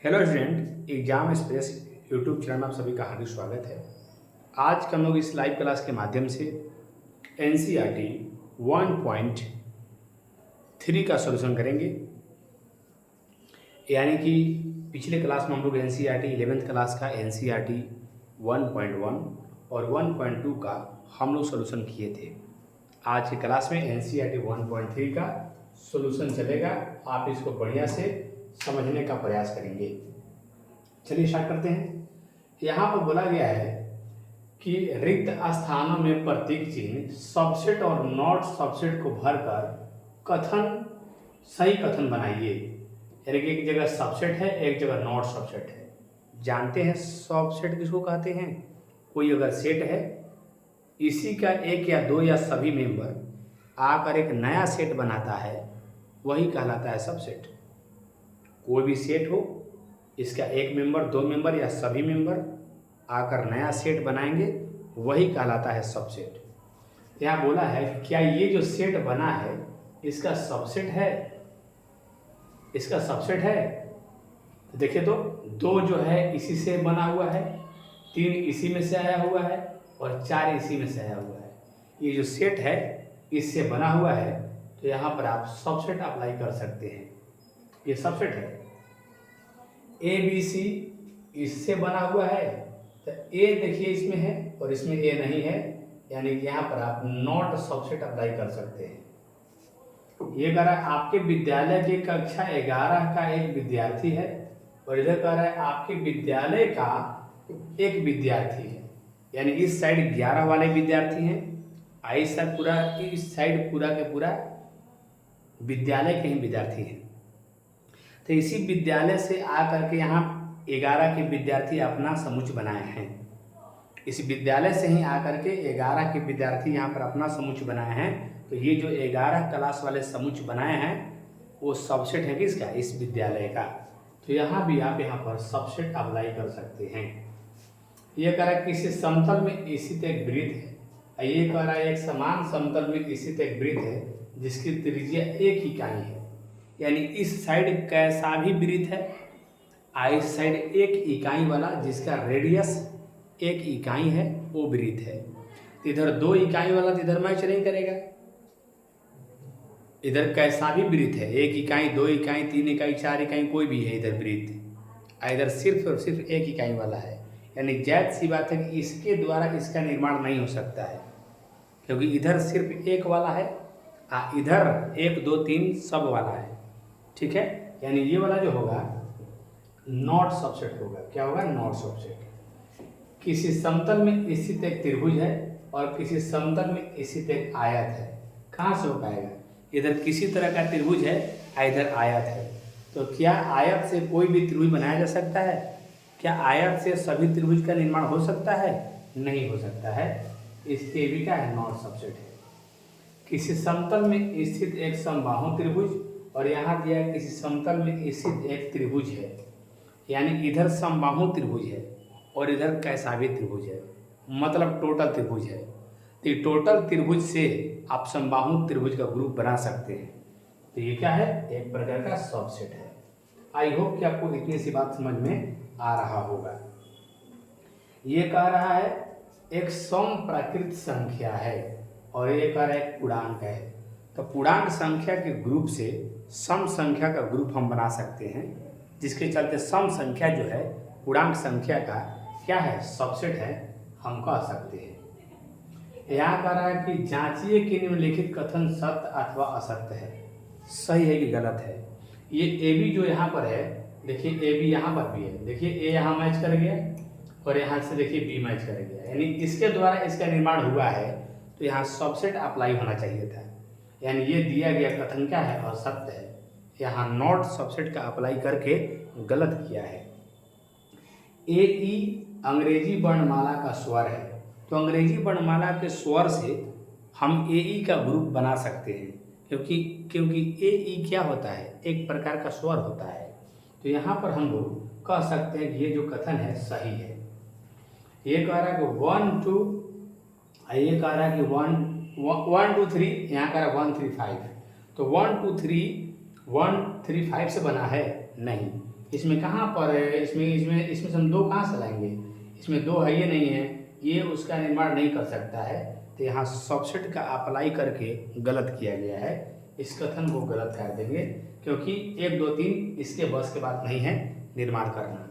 Hello student, exam space YouTube channel में आप सभी का हार्दिक स्वागत है। आज हम लोग इस लाइव क्लास के माध्यम से एनसीईआरटी 1.3 का सॉल्यूशन करेंगे। यानी कि पिछले क्लास में हम लोग एनसीईआरटी 11th क्लास का एनसीईआरटी 1.1 और 1.2 का हम लोग सॉल्यूशन किए थे। आज की क्लास में एनसीईआरटी 1.3 का सॉल्यूशन चलेगा। आप इसको बढ़िया से समझने का प्रयास करेंगे। चलिए स्टार्ट करते हैं। यहाँ पर बोला गया है कि रिक्त स्थानों में प्रतीक चिन्ह सबसेट और नॉट सबसेट को भरकर सही कथन बनाइए। यानी कि एक जगह सबसेट है, एक जगह नॉट सबसेट है। जानते हैं सबसेट किसको कहते हैं? कोई अगर सेट है, इसी का एक या दो या सभी मेंबर आकर एक नया सेट बनाता है, वही कहलाता है सबसेट। कोई भी सेट हो, इसका एक मेंबर, दो मेंबर या सभी मेंबर आकर नया सेट बनाएंगे, वही कहलाता है सबसेट। यहाँ बोला है क्या ये जो सेट बना है इसका सबसेट है? इसका सबसेट है तो देखिए, तो दो जो है इसी से बना हुआ है, तीन इसी में से आया हुआ है और चार इसी में से आया हुआ है। ये जो सेट है इससे बना हुआ है, तो यहाँ पर आप सबसेट अप्लाई कर सकते हैं। ये सबसेट है। ए बी सी इससे बना हुआ है, तो ए देखिए इसमें है और इसमें ए नहीं है, यानी कि यहाँ पर आप नॉट सबसेट अप्लाई कर सकते हैं। ये कह रहा है आपके विद्यालय की कक्षा 11 का एक विद्यार्थी है, और इधर कह रहा है आपके विद्यालय का एक विद्यार्थी है। यानी इस साइड 11 वाले विद्यार्थी हैं, इस साइड पूरा के पूरा विद्यालय के ही विद्यार्थी हैं। तो इसी विद्यालय से आकर के यहाँ 11 के विद्यार्थी अपना समुच्चय बनाए हैं। इस विद्यालय से ही आकर के 11 के विद्यार्थी यहाँ पर अपना समुच्चय बनाए हैं। तो ये जो 11 क्लास वाले समुच्चय बनाए हैं वो सबसेट है किसका? इस विद्यालय का। तो यहाँ भी आप यहाँ पर सबसेट अप्लाई कर सकते हैं। ये कह रहा है किसी समतल में ईसित एक वृत्त है। ये कह रहा है एक समान समतल में ईसित एक वृत्त है जिसकी त्रिज्या एक इकाई है। यानी इस साइड कैसा भी वृत्त है, इस साइड एक इकाई वाला जिसका रेडियस एक इकाई है, वो वृत्त है। इधर दो इकाई वाला तो इधर मैच नहीं करेगा। इधर कैसा भी वृत्त है, एक इकाई, दो इकाई, तीन इकाई, चार इकाई, कोई भी है इधर वृत्त। इधर सिर्फ और सिर्फ एक इकाई वाला है। यानी जायज सी बात है कि इसके द्वारा इसका निर्माण नहीं हो सकता है, क्योंकि इधर सिर्फ एक वाला है, इधर एक, दो, तीन सब वाला है। ठीक है, यानी ये वाला जो होगा नॉट सबसेट होगा। क्या होगा? Not subset. किसी समतल में स्थित एक त्रिभुज है और किसी समतल में स्थित एक आयत है। कहाँ से हो पाएगा? इधर किसी तरह का त्रिभुज है, इधर आयत है। तो क्या आयत से कोई भी त्रिभुज बनाया जा सकता है? क्या आयत से सभी त्रिभुज का निर्माण हो सकता है? नहीं हो सकता है। इसके भी क्या है? नॉट सबसेट है। किसी समतल में स्थित एक समबाहु त्रिभुज, और यहाँ दिया है किसी समतल में स्थित एक त्रिभुज है। यानी इधर समबाहु त्रिभुज है और इधर कैसा भी त्रिभुज है, मतलब टोटल त्रिभुज है। तो टोटल त्रिभुज से आप समबाहु त्रिभुज का ग्रुप बना सकते हैं। तो ये क्या है? एक प्रकार का सबसेट है। आई होप कि आपको इतनी सी बात समझ में आ रहा होगा। ये कह रहा है एक सम प्राकृत संख्या है और ये कह रहा है एक पूर्णांक है। तो पूर्णांक संख्या के ग्रुप से सम संख्या का ग्रुप हम बना सकते हैं, जिसके चलते सम संख्या जो है पूर्णांक संख्या का क्या है? सबसेट है, हम कह सकते हैं। यहाँ कह रहा है कि जांचिए कि निम्नलिखित कथन सत्य अथवा असत्य है, सही है कि गलत है। ये ए बी जो यहाँ पर है, देखिए ए बी यहाँ पर भी है, देखिए ए यहाँ मैच कर गया और यहाँ से देखिए बी मैच कर गया। यानी इसके द्वारा इसका निर्माण हुआ है, तो यहाँ सबसेट अप्लाई होना चाहिए था। यानी ये दिया गया कथन क्या है? असत्य है। यहाँ नॉट सबसेट का अप्लाई करके गलत किया है। ए ई अंग्रेजी वर्णमाला का स्वर है, तो अंग्रेजी वर्णमाला के स्वर से हम ए ई का ग्रुप बना सकते हैं, क्योंकि ए ई क्या होता है? एक प्रकार का स्वर होता है। तो यहाँ पर हम लोग कह सकते हैं कि ये जो कथन है सही है। ये कह रहा है कि 1 2, ये कह रहा है कि 1 2 3, यहाँ कह रहा है 1 3 5। तो 1 2 3 1 3 5 से बना है? नहीं। इसमें कहाँ पर है, इसमें इसमें इसमें से हम 2 कहाँ से लाएंगे, इसमें 2 है, ये नहीं है, ये उसका निर्माण नहीं कर सकता है। तो यहाँ सबसेट का अप्लाई करके गलत किया गया है, इस कथन को गलत कर देंगे, क्योंकि 1 2 3 इसके बस के बात नहीं है निर्माण करना।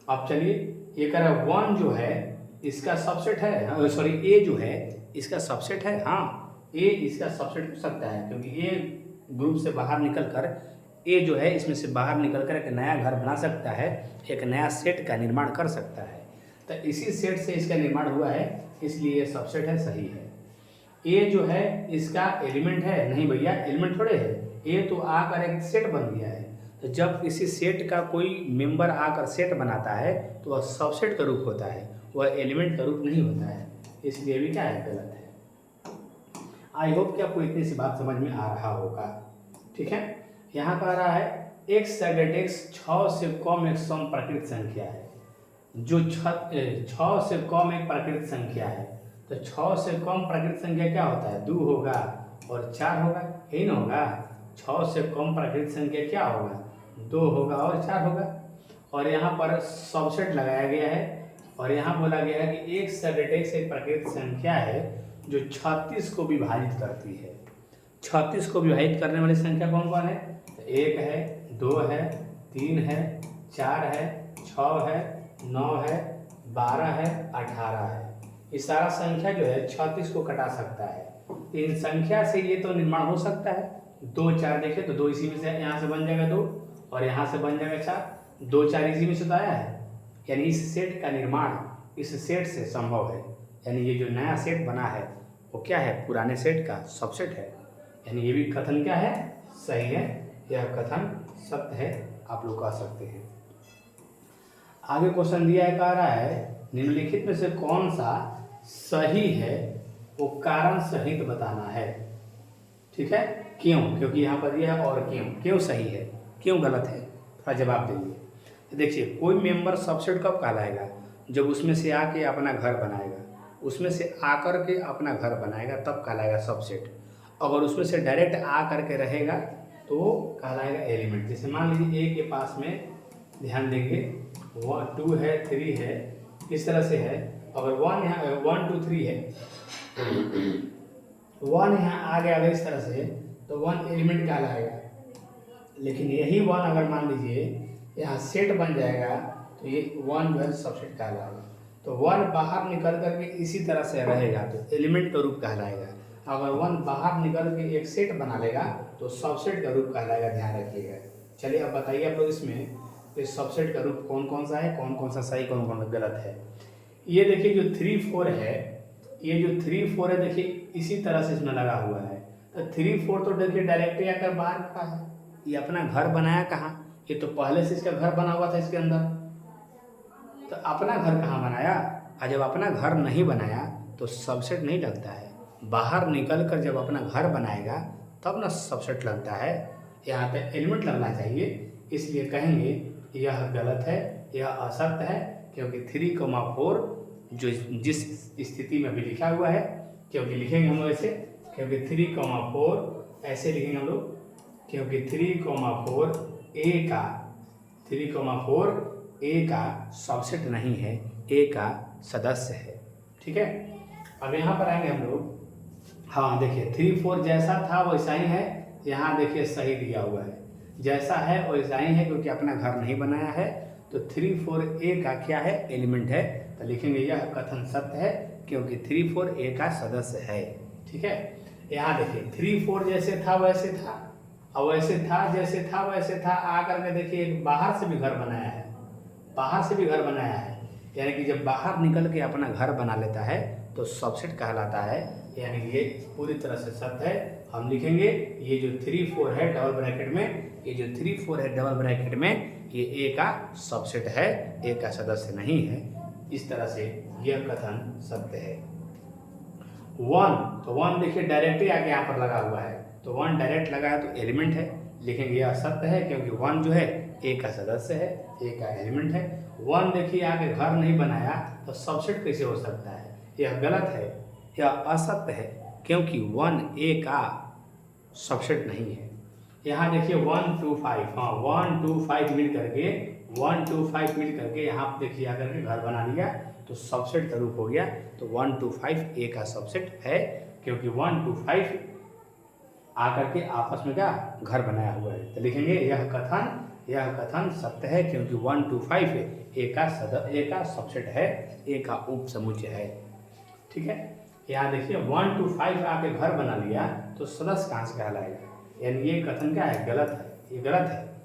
अब चलिए, ये कह रहा है 1 जो है इसका सबसेट है, सॉरी ए जो है इसका सबसेट है। हाँ, ए इसका सबसेट हो सकता है, क्योंकि ए ग्रुप से बाहर निकल कर, ए जो है इसमें से बाहर निकल कर एक नया घर बना सकता है, एक नया सेट का निर्माण कर सकता है। तो इसी सेट से इसका निर्माण हुआ है, इसलिए ये सबसेट है, सही है। ए जो है इसका एलिमेंट है, नहीं भैया एलिमेंट थोड़े है, ए तो आकर एक सेट बन गया है। तो जब किसी सेट का कोई मेंबर आकर सेट बनाता है तो वह सबसेट का रूप होता है, वह एलिमेंट का रूप नहीं होता है, इसलिए भी क्या है, गलत है। आई होप कि आपको इतनी सी बात समझ में आ रहा होगा। ठीक है, यहाँ पर आ रहा है x सगेट x 6 से कम एक सम प्राकृत संख्या है। जो 6 से कम एक प्राकृत संख्या है, तो 6 से कम प्राकृत संख्या क्या होता है, 2 होगा और 4 होगा, यही ना होगा। 6 से कम प्राकृत संख्या क्या होगा, 2 होगा और 4 होगा। और यहाँ पर सबसेट लगाया गया है, और यहाँ बोला गया है कि x सगेट x एक प्राकृत संख्या है जो 36 को विभाजित करती है। 36 को विभाजित करने वाली संख्या कौन कौन है, 1 है, 2 है, 3 है, 4 है, 6 है, 9 है, 12 है, 18 है। ये सारा संख्या जो है 36 को कटा सकता है। इन संख्या से ये तो निर्माण हो सकता है। 2 4 देखिए तो 2 इसी में से, यहाँ से बन जाएगा 2 और यहाँ से बन जाएगा 4, 2 4 इसी में से तो आया है। यानी इस सेट का निर्माण इस सेट से संभव है। यानी ये जो नया सेट बना है वो क्या है, पुराने सेट का सबसेट है। यानी ये भी कथन क्या है, सही है, यह कथन सत्य है, आप लोग कह सकते हैं। आगे क्वेश्चन दिया है, कह रहा है निम्नलिखित में से कौन सा सही है, वो कारण सहित बताना है। ठीक है, क्यों, क्योंकि यहाँ पर यह है, और क्यों सही है, क्यों गलत है, थोड़ा जवाब देंगे। तो देखिए, कोई मेंबर सबसेट कब कहलाएगा, जब उसमें से आके अपना घर बनाएगा, उसमें से आकर के अपना घर बनाएगा तब कहलाएगा सबसेट। अगर उसमें से डायरेक्ट आ करके रहेगा तो कहलाएगा एलिमेंट। जैसे मान लीजिए ए के पास में ध्यान देंगे 2 है, 3 है, इस तरह से है। अगर 1 यहाँ 1 2 3 है, 1 यहाँ आ गया अगर इस तरह से, तो 1 एलिमेंट कहलाएगा। लेकिन यही 1 अगर मान लीजिए यहाँ सेट बन जाएगा तो ये 1 जो है सबसेट कहलाएगा। तो 1 बाहर निकल करके इसी तरह से रहेगा तो एलिमेंट का रूप कहलाएगा। अगर 1 बाहर निकल के एक सेट बना लेगा तो सबसेट का रूप कहलाएगा, ध्यान रखिएगा। चलिए अब बताइए आप लोग इसमें इस सबसेट का रूप कौन कौन सा है, कौन कौन सा सही, कौन कौन सा गलत है। ये देखिए जो 3 4 है, ये जो 3 4 है देखिए इसी तरह से इसमें लगा हुआ है। तो 3 4 तो देखिए डायरेक्टली आकर बाहर का है, ये अपना घर बनाया कहाँ, ये तो पहले से इसका घर बना हुआ था इसके अंदर। तो अपना घर कहाँ बनाया, और जब अपना घर नहीं बनाया तो सबसेट नहीं लगता है। बाहर निकल कर जब अपना घर बनाएगा तब ना सबसेट लगता है, यहाँ पे एलिमेंट लगना चाहिए। इसलिए कहेंगे यह गलत है, यह असत्य है, क्योंकि 3,4 जो जिस स्थिति में अभी लिखा हुआ है, क्योंकि लिखेंगे हम लोग ऐसे, क्योंकि 3,4 ऐसे लिखेंगे हम लोग, क्योंकि 3,4 ए का सबसेट नहीं है, ए का सदस्य है। ठीक है, अब यहाँ पर आएंगे हम लोग। हाँ देखिए 3 4 जैसा था वैसा ही है, यहाँ देखिए सही दिया हुआ है, जैसा है वैसा ही है, क्योंकि अपना घर नहीं बनाया है। तो 3 4 ए का क्या है, एलिमेंट है। तो लिखेंगे यह कथन सत्य है, क्योंकि 3 4 ए का सदस्य है। ठीक है, यहाँ देखिए 3 4 जैसे था वैसे था, और वैसे था जैसे था वैसे था, आकर के देखिए एक बाहर से भी घर बनाया है, बाहर से भी घर बनाया है। यानी कि जब बाहर निकल के अपना घर बना लेता है तो सबसेट कहलाता है। यानी ये पूरी तरह से सत्य है। हम लिखेंगे ये जो 3 4 है डबल ब्रैकेट में, ये जो 3 4 है डबल ब्रैकेट में, ये ए का सबसेट है, ए का सदस्य नहीं है। इस तरह से यह कथन सत्य है। 1 तो 1 देखिए डायरेक्टली आके यहाँ पर लगा हुआ है, तो 1 डायरेक्ट लगा है तो एलिमेंट है। लिखेंगे यह सत्य है, क्योंकि 1 जो है ए का सदस्य है, ए का एलिमेंट है। 1 देखिए आगे घर नहीं बनाया तो सबसेट कैसे हो सकता है, यह गलत है, यह असत्य है, क्योंकि 1 ए का सबसेट नहीं है। यहाँ देखिए 1 2 5, हाँ 1 2 5 मिल करके 1 2 5 मिल करके यहाँ पे देखिए आकर के घर बना लिया, तो सबसेट का रूप हो गया। तो 1 2 5 ए का सबसेट है, क्योंकि 1 2 5 आकर के आपस में क्या घर बनाया हुआ है। तो लिखेंगे यह कथन सत्य है, क्योंकि 1 2 5 ए का सबसेट है, ए का उप समुच्चय है। ठीक है, यहाँ देखिए 1 2 5 आके घर बना लिया, तो सदस्य कहाँ से कहलाएगा, यानी ये कथन क्या है, गलत है, ये गलत है।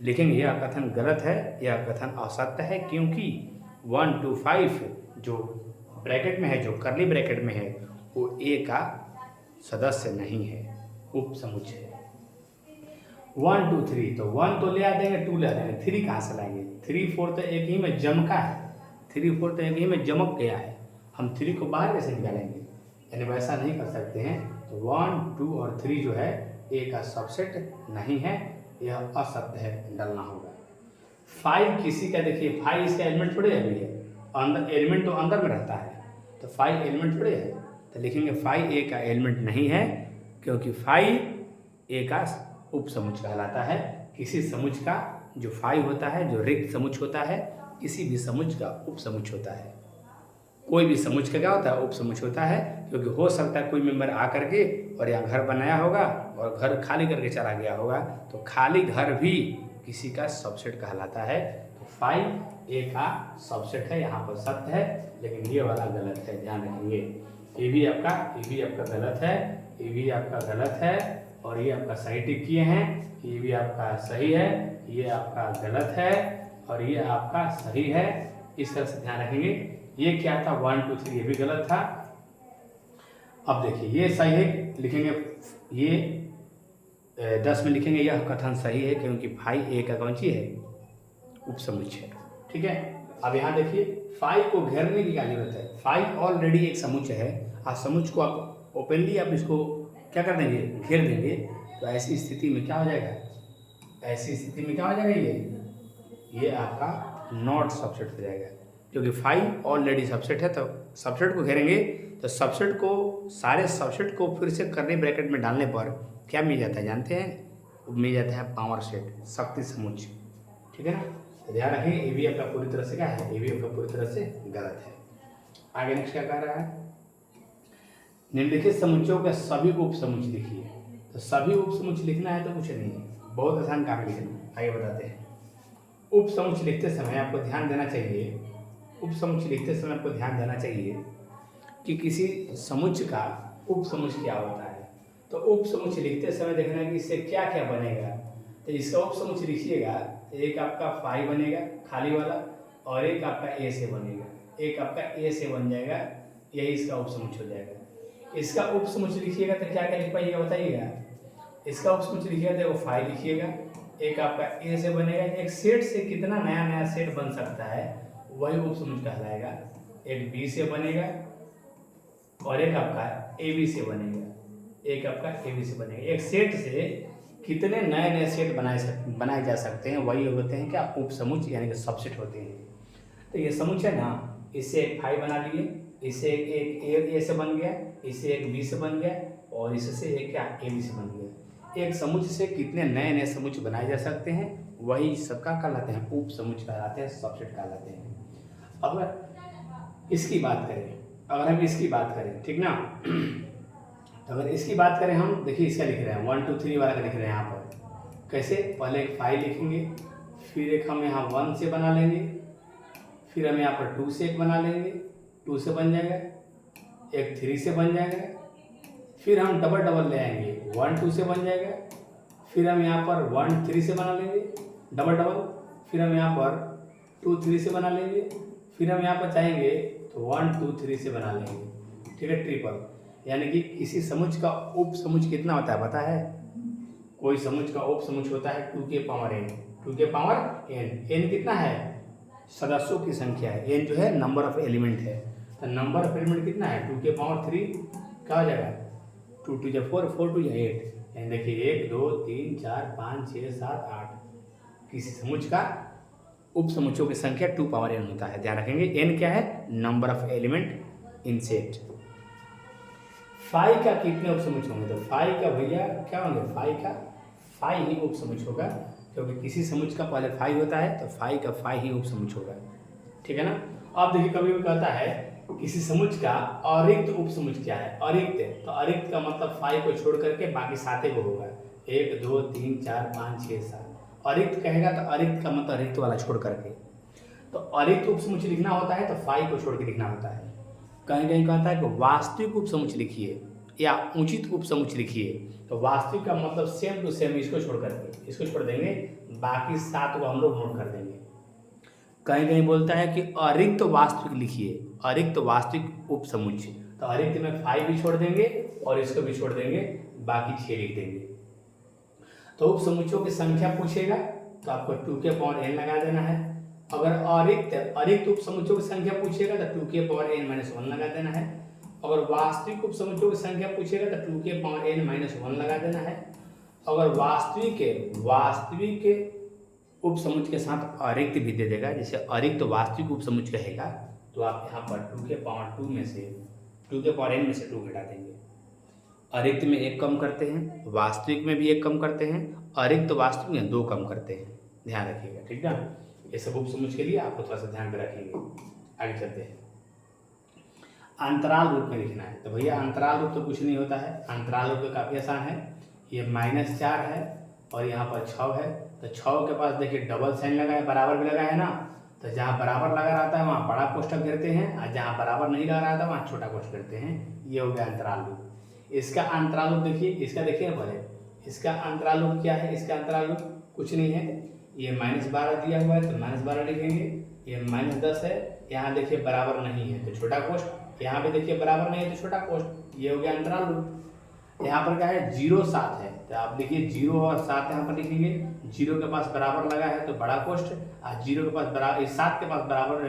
लिखेंगे यह कथन गलत है, यह कथन असत्य है, क्योंकि 1 2 5 जो ब्रैकेट में है, जो करली ब्रैकेट में है, वो ए का सदस्य नहीं है, उप समुच्चय है। 1 2 3, तो 1 तो ले आ देंगे, 2 ले आ देंगे, 3 कहाँ से लाएंगे, 3 4 तो एक ही में जमका है, 3 4 तो एक ही में जमक गया है, हम 3 को बाहर कैसे निकालेंगे, यानी वैसा नहीं कर सकते हैं। तो 1 2 और 3 जो है ए का सबसेट नहीं है, यह असत्य है, डालना होगा। 5 किसी का, देखिए 5 इसका एलिमेंट थोड़े अभी है, अंदर एलिमेंट तो अंदर में रहता है, तो 5 एलिमेंट थोड़े है, तो लिखेंगे 5 ए का एलिमेंट नहीं है, क्योंकि 5 ए का उप समुच्चय कहलाता है। किसी समुच्चय का जो 5 होता है, जो रिक्त समुच्चय होता है, किसी भी समुच्चय का उप समुच्चय होता है। कोई भी समुच्चय का क्या होता है, उप समुच्चय होता है, क्योंकि हो सकता है कोई मेंबर आ करके और यहाँ घर बनाया होगा और घर खाली करके चला गया होगा, तो खाली घर भी किसी का सबसेट कहलाता है। तो 5 ए का सबसेट है, यहाँ पर सत्य है, लेकिन ये वाला गलत है, ध्यान रखेंगे। ये भी आपका गलत है, ये भी आपका गलत है, और ये आपका सही टिक किए हैं, ये भी आपका सही है, ये आपका गलत है, और ये आपका सही है। इस तरह से ध्यान रखेंगे। ये क्या था, 1 2 3, ये भी गलत था। अब देखिए ये सही है, लिखेंगे ये 10 में लिखेंगे यह कथन सही है, क्योंकि 5 ए का कौन सी है, उप समुच्चय। ठीक है, अब यहाँ देखिए 5 को घेरने की क्या जरूरत है, 5 ऑलरेडी एक समुच्चय है, आज समुच्चय को आप ओपनली आप इसको क्या कर देंगे, घेर देंगे, तो ऐसी स्थिति में क्या हो जाएगा, ये आपका नॉट सबसेट हो जाएगा, क्योंकि 5 ऑलरेडी सबसेट है। तो सबसेट को घेरेंगे, तो सबसेट को, सारे सबसेट को फिर से करली ब्रैकेट में डालने पर क्या मिल जाता है जानते हैं, मिल जाता है पावर सेट, शक्ति समुच्चय। ठीक है ना, तो ध्यान रखेंगे। ये भी आपका पूरी तरह से क्या है, ये भी आपका पूरी तरह से गलत है। आगे नेक्स्ट क्या कह रहा है, निम्नलिखित समुच्चयों के सभी उप समुच्चय लिखिए। तो सभी उप समुच्चय लिखना है तो कुछ नहीं है, बहुत आसान काम है लिखना। आगे बताते हैं। उप समुच्चय लिखते समय आपको ध्यान देना चाहिए, कि किसी समुच्चय का उप समुच्चय क्या होता है। तो उप समुच्चय लिखते समय देखना है कि इससे क्या क्या बनेगा। तो इसका उप समुच्चय लिखिएगा, एक आपका 5 बनेगा खाली वाला, और एक आपका ए से बनेगा, एक आपका ए से बन जाएगा, यही इसका उप समुच्चय हो जाएगा। इसका उप समुच्चय लिखिएगा तो क्या क्या लिख पाइएगा बताइएगा। इसका उप समुच्चय लिखिएगा तो 5 लिखिएगा, एक आपका ए से बनेगा, एक सेट से कितना नया नया सेट बन सकता है वही उप समुच्चय कहलाएगा। एक बी से बनेगा और एक आपका ए बी से बनेगा, एक सेट से कितने नए नए सेट बनाए जा सकते हैं वही होते हैं क्या, उप समुच्चय, यानी कि सबसेट होते हैं। तो ये समुच्चय ना, इससे एक 5 बना लिए, इससे एक ए से बन गया, इससे एक बी से बन गया, और इससे एक क्या, ए बी से बन गया। एक समुच्चय से कितने नए नए समुच्चय बनाए जा सकते हैं वही सबका कहलाते हैं, उप समुच्चय कहलाते हैं, सबसेट कहलाते हैं। अगर हम इसकी बात करें ठीक ना, तो अगर इसकी बात करें हम, देखिए इसका लिख रहे हैं 1 2 3 वाला का लिख रहे हैं यहाँ पर। कैसे, पहले एक 5 लिखेंगे, फिर एक हम यहाँ 1 से बना लेंगे, फिर हम यहाँ पर 2 से एक बना लेंगे, 2 से बन जाएगा, एक 3 से बन जाएगा, फिर हम डबल डबल ले आएंगे, 1 2 से बन जाएगा, फिर हम यहाँ पर 1 3 से बना लेंगे डबल डबल, फिर हम यहाँ पर 2 3 से बना लेंगे, फिर हम यहाँ पर चाहेंगे तो 1 2 3 से बना लेंगे। ठीक है, ट्रिपल। यानी कि किसी समुच्चय का उप समुच्चय कितना होता है पता है, कोई समुच्चय का उप समुच्चय होता है 2 के पावर n, 2 के पावर n। n कितना है, सदस्यों की संख्या है, n जो है नंबर ऑफ एलिमेंट है। तो नंबर ऑफ एलिमेंट कितना है, 2 के पावर 3 क्या हो जाएगा, 2 2 जा 4, 4 2 जा 8। यानी देखिए 1 2 3 4 5 6 7 8, किसी समुच्चय का उप समुच्चयों की संख्या 2 पावर n होता है। ध्यान रखेंगे, n क्या है, number of element in set. 5 का कितने उप समुच्चय होंगे, तो 5 का भैया क्या होंगे, 5 का फाई ही उप समुच्चय होगा, क्योंकि किसी समुच्चय का पहले फाई होता है तो फाई का फाई ही उप समुच्चय होगा। ठीक है ना। अब देखिए कभी भी कहता है किसी समुच्चय का अरिक्त उप समुच्चय क्या है, अरिक्त, तो अरिक्त का मतलब फाई को छोड़ करके बाकी साते को होगा, 1 2 3 4 5 6 7। अरिक्त कहेगा तो अरिक्त का मतलब रिक्त वाला छोड़ करके, तो अरिक्त उप समुच्चय लिखना होता है तो फाई को छोड़ के लिखना होता है। कहीं कहीं कहता है कि वास्तविक उप समुच्चय लिखिए या उचित उप समुच्चय लिखिए, तो वास्तविक का मतलब सेम टू सेम इसको छोड़ करके, इसको छोड़ देंगे, बाकी 7 को हम लोग नोट कर देंगे। कहीं कहीं बोलता है कि अरिक्त वास्तविक लिखिए, अरिक्त वास्तविक उप समुच्चय, तो अरिक्त में फाई भी छोड़ देंगे और इसको भी छोड़ देंगे, बाकी 6 लिख देंगे। तो उप समुच्चयों की संख्या पूछेगा तो आपको 2 के पावर n लगा देना है। अगर अरिक्त उप समुच्चयों की संख्या पूछेगा तो 2 के पावर n-1 लगा देना है। अगर वास्तविक उप समुच्चयों की संख्या पूछेगा तो 2 के पावर n-1 लगा देना है। अगर वास्तविक के उप समुच्चय के साथ अरिक्त भी दे देगा, जैसे अरिक्त वास्तविक उप समुच्चय कहेगा, तो आप यहाँ पर 2 के पावर 2 में से 2 के पावर n में से 2 घटा देंगे। अरिक्त में 1 कम करते हैं, वास्तविक में भी 1 कम करते हैं, अरिक्त वास्तविक में 2 कम करते हैं, ध्यान रखिएगा। ठीक ना, ये सब उप समुच्चय के लिए आपको थोड़ा सा ध्यान में रखेंगे। आगे चलते हैं। अंतराल रूप में लिखना है, तो भैया अंतराल रूप तो कुछ नहीं होता है, अंतराल रूप तो काफ़ी आसान है। ये -4 है और यहाँ पर 6 है, तो 6 के पास देखिए डबल साइन लगा है, बराबर भी लगा है ना, तो जहाँ बराबर लगा रहता है वहाँ बड़ा कोष्ठक गिरते हैं और जहाँ बराबर नहीं लगा रहता है वहाँ छोटा कोष्ठक गिरते हैं। ये हो गया अंतराल रूप। इसका अंतराल रूप देखिए, इसका देखिए ना पहले, इसका अंतराल रूप क्या है, इसका अंतराल रूप कुछ नहीं है, ये -12 दिया हुआ है तो -12 लिखेंगे, ये -10 है, यहाँ देखिए बराबर नहीं है तो छोटा कोष्ठ, यहाँ पे देखिए बराबर नहीं है तो छोटा कोष्ठ, ये हो गया अंतराल रूप। यहाँ पर क्या है 0 7 है, तो आप देखिए 0 और 7 यहाँ पर लिखेंगे, 0 के पास बराबर लगा है तो बड़ा कोष्ठ, और 0 के पास बराबर 7 के पास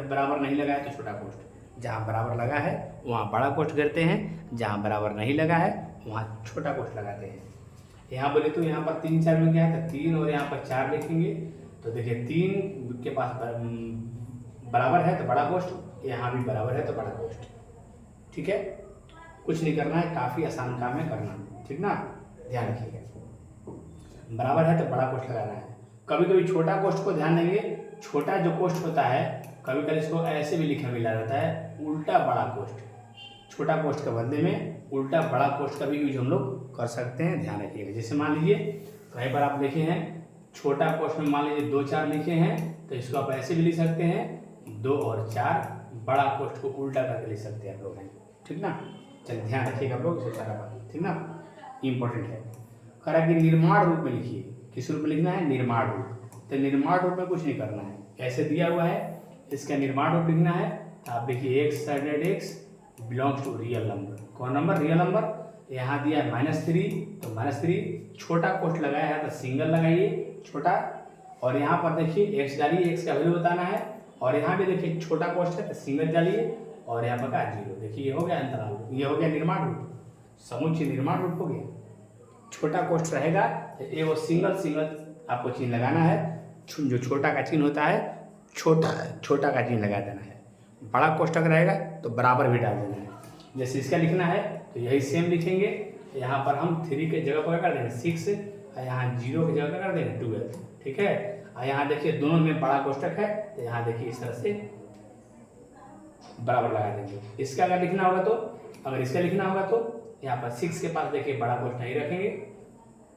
बराबर नहीं लगा है तो छोटा कोष्ठ। जहाँ बराबर लगा है वहाँ बड़ा कोष्ठ करते हैं, जहाँ बराबर नहीं लगा है वहाँ छोटा कोष्ठ लगाते हैं। यहाँ बोले तो यहाँ पर 3 4 में क्या है, तो 3 और यहाँ पर 4 लिखेंगे, तो देखिए 3 के पास बराबर है तो बड़ा कोष्ठ, यहाँ भी बराबर है तो बड़ा कोष्ठ। ठीक है, कुछ नहीं करना है, काफ़ी आसान काम है करना, ठीक ना, ध्यान रखिएगा। बराबर है तो बड़ा कोष्ठ लगाना है। कभी कभी छोटा कोष्ठ को ध्यान देंगे, छोटा जो कोष्ठ होता है कभी कभी इसको ऐसे भी लिखा मिला रहता है, उल्टा बड़ा कोष्ठ। छोटा कोष्ठ के बदले में उल्टा बड़ा कोष्ठ का भी यूज हम लोग कर सकते हैं, ध्यान रखिएगा। जैसे मान लीजिए कहीं पर आप लिखे हैं छोटा कोष्ठ में मान लीजिए 2 4 लिखे हैं, तो इसको आप ऐसे भी लिख सकते हैं 2 और 4, बड़ा कोष्ठ को उल्टा करके लिख सकते हैं आप लोग, ठीक ना। चलिए ध्यान रखिएगा आप लोग, इसे सारा बात, ठीक ना, इम्पोर्टेंट है। कह रहा है कि निर्माण रूप में लिखिए, किस रूप में लिखना है, निर्माण रूप। तो निर्माण रूप में कुछ नहीं करना है, ऐसे दिया हुआ है, इसका निर्माण रूप लिखना है, तो आप देखिए x sided x belongs to real number. कौन नंबर, रियल नंबर। यहाँ दिया है -3, तो -3 छोटा कोष्ठ लगाया है तो सिंगल लगाइए छोटा, और यहाँ पर देखिए x डालिए, x का वैल्यू बताना है, और यहाँ भी देखिए छोटा कोष्ठ है तो सिंगल डालिए, और यहाँ पर का 0। देखिए ये हो गया अंतराल, ये हो गया निर्माण रूप, समुच्चय निर्माण रूप हो गया। छोटा कोष्ठ रहेगा तो एक सिंगल आपको चिन्ह लगाना है, जो छोटा का चिन्ह होता है छोटा का चिन्ह लगा देना है। बड़ा कोष्ठक रहेगा तो बराबर भी डाल देना है। जैसे इसका लिखना है तो यही सेम लिखेंगे, यहाँ पर हम 3 के जगह पर कर देंगे 6, और यहाँ 0 की जगह पर कर देंगे 12, ठीक है। और यहाँ देखिए दोनों में बड़ा कोष्ठक है, तो यहाँ देखिए इस तरह से बराबर लगा देंगे। इसका अगर लिखना होगा तो, अगर इसका लिखना होगा तो यहाँ पर 6 के पास देखिए बड़ा कोष्ठ नहीं रखेंगे,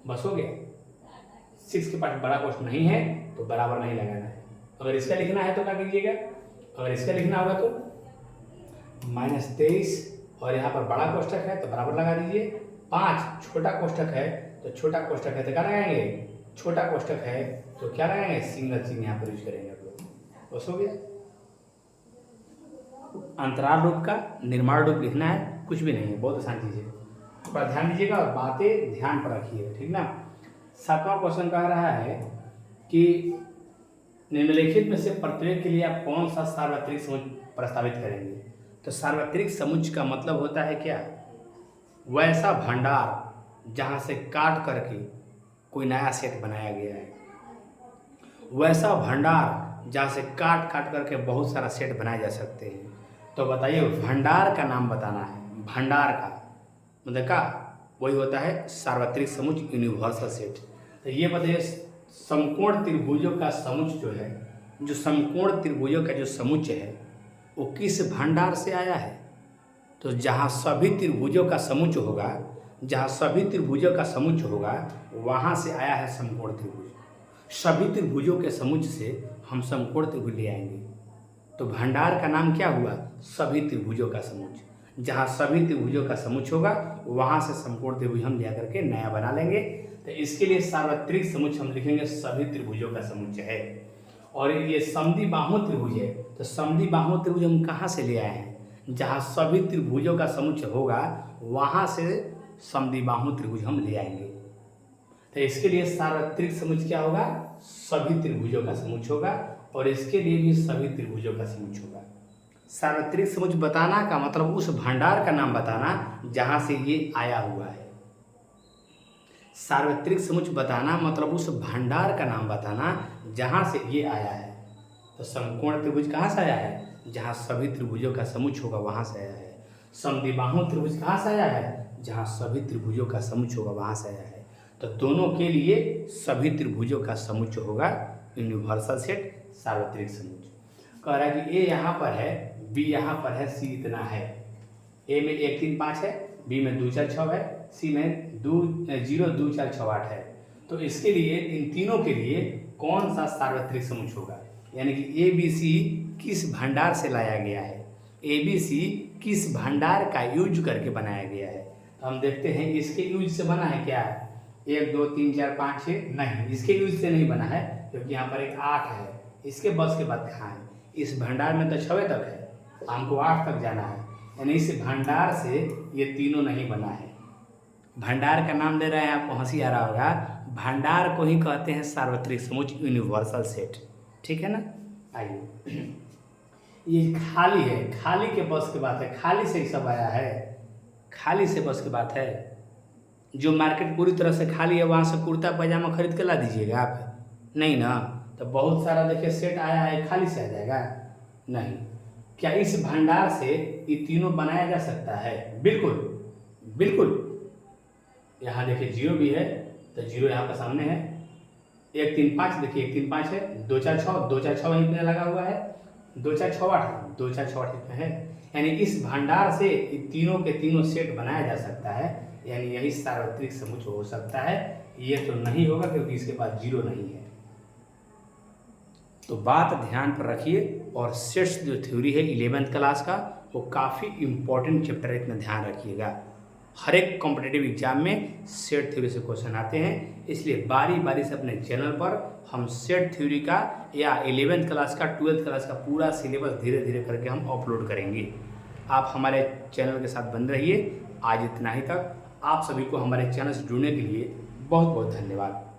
बस हो गया। 6 के पास बड़ा कोष्ठ नहीं है तो बराबर नहीं लगाना है। अगर इसका लिखना है तो क्या कीजिएगा, अगर इसका लिखना होगा तो -23, और यहाँ पर बड़ा कोष्ठक है तो बराबर लगा दीजिए। 5 छोटा कोष्ठक है, तो छोटा कोष्ठक है तो क्या लगाएंगे, छोटा कोष्ठक है तो क्या लगाएंगे, सिंगल चिन्ह यहाँ पर यूज करेंगे आप लोग, बस हो गया। अंतराल रूप का निर्माण रूप लिखना है, कुछ भी नहीं है, बहुत आसान चीज़ है। थोड़ा ध्यान दीजिएगा और बातें ध्यान पर रखिएगा, ठीक ना। 7वां क्वेश्चन कह रहा है कि निम्नलिखित में से प्रत्येक के लिए आप कौन सा सार्वत्रिक समुच्चय प्रस्तावित करेंगे। तो सार्वत्रिक समुच्चय का मतलब होता है क्या, वैसा भंडार जहाँ से काट करके कोई नया सेट बनाया गया है, वैसा भंडार जहाँ से काट करके बहुत सारा सेट बनाए जा सकते हैं। तो बताइए भंडार का नाम बताना है, भंडार का मतलब का वही होता है सार्वत्रिक समुच्चय, यूनिवर्सल सेट। तो ये बताइए समकोण त्रिभुजों का समुच्चय जो है, जो समकोण त्रिभुजों का जो समुच्चय है वो किस भंडार से आया है? तो जहाँ सभी त्रिभुजों का समुच्चय होगा, जहाँ सभी त्रिभुजों का समुच्चय होगा वहाँ से आया है समकोण त्रिभुज। सभी त्रिभुजों के समुच्चय से हम समकोण त्रिभुज ले आएंगे। तो भंडार का नाम क्या हुआ? सभी त्रिभुजों का समुच्चय। जहाँ सभी त्रिभुजों का समुच्चय होगा वहाँ से समकोण त्रिभुज हम ले करके नया बना लेंगे। तो इसके लिए सार्वत्रिक समुच्चय हम लिखेंगे सभी त्रिभुजों का समुच्चय है। और ये समद्विबाहु त्रिभुज है, तो समद्विबाहु त्रिभुज हम कहाँ से ले आए हैं? जहाँ सभी त्रिभुजों का समुच्चय होगा वहाँ से समद्विबाहु त्रिभुज हम ले आएंगे। तो इसके लिए सार्वत्रिक समुच्चय क्या होगा? सभी त्रिभुजों का समुच्चय होगा, और इसके लिए भी सभी त्रिभुजों का समुच्चय होगा। सार्वत्रिक समुच्चय बताना का मतलब उस भंडार का नाम बताना जहाँ से ये आया हुआ है। सार्वत्रिक समुच्चय बताना मतलब उस भंडार का नाम बताना जहाँ से ये आया है। तो समकोण त्रिभुज कहाँ से आया है? जहाँ सभी त्रिभुजों का समुच्चय होगा वहाँ से आया है। समद्विबाहु त्रिभुज कहाँ से आया है? जहाँ सभी त्रिभुजों का समुच्चय होगा वहाँ से आया है। तो दोनों के लिए सभी त्रिभुजों का समुच्चय होगा यूनिवर्सल सेट, सार्वत्रिक समुच्चय। कह रहा है कि ए यहाँ पर है, बी यहाँ पर है, सी इतना है। ए में 1 3 5 है, बी में 2 4 6 है, सी में 0 2 4 6 8 है। तो इसके लिए इन तीनों के लिए कौन सा सार्वत्रिक समुच्चय होगा? यानी कि ए बी सी किस भंडार से लाया गया है, ए बी सी किस भंडार का यूज करके बनाया गया है। तो हम देखते हैं इसके यूज से बना है क्या? 1 2 3 4 5 6 नहीं, इसके यूज से नहीं बना है, क्योंकि यहाँ पर एक 8 है। इसके बस के बाद कहाँ है? इस भंडार में तो 6 तक है, हमको 8 तक जाना है। यानी इस भंडार से ये तीनों नहीं बना है। भंडार का नाम दे रहे हैं, आपको हंसी आ रहा होगा। भंडार को ही कहते हैं सार्वत्रिक समुच्चय, यूनिवर्सल सेट। ठीक है ना? आइए, ये खाली है, खाली के बस की बात है, खाली से ही सब आया है, खाली से बस की बात है। जो मार्केट पूरी तरह से खाली है वहाँ से कुर्ता पैजामा खरीद के ला दीजिएगा आप? नहीं ना। तो बहुत सारा देखिए सेट आया है, खाली से आ जाएगा? नहीं। क्या इस भंडार से ये तीनों बनाया जा सकता है? बिल्कुल बिल्कुल। यहाँ देखिए 0 भी है, तो 0 यहाँ पर सामने है। 1 3 5 देखिए 1 3 5 है, 2 4 6 2 4 6 वहीं पे लगा हुआ है, 2 4 6 8 2 4 6 8 इसमें है। यानी इस भंडार से तीनों के तीनों सेट बनाया जा सकता है, यानी यही सार्वत्रिक समुच्चय हो सकता है। ये तो नहीं होगा क्योंकि इसके पास 0 नहीं है। तो बात ध्यान पर रखिए। और सेट्स जो थ्योरी है 11th क्लास का, वो काफ़ी इम्पोर्टेंट चैप्टर है, इतना ध्यान रखिएगा। हर एक कॉम्पिटिटिव एग्जाम में सेट थ्योरी से क्वेश्चन आते हैं, इसलिए बारी बारी से अपने चैनल पर हम सेट थ्योरी का या 11th क्लास का 12th क्लास का पूरा सिलेबस धीरे धीरे करके हम अपलोड करेंगे। आप हमारे चैनल के साथ बने रहिए। आज इतना ही तक। आप सभी को हमारे चैनल से जुड़ने के लिए बहुत बहुत धन्यवाद।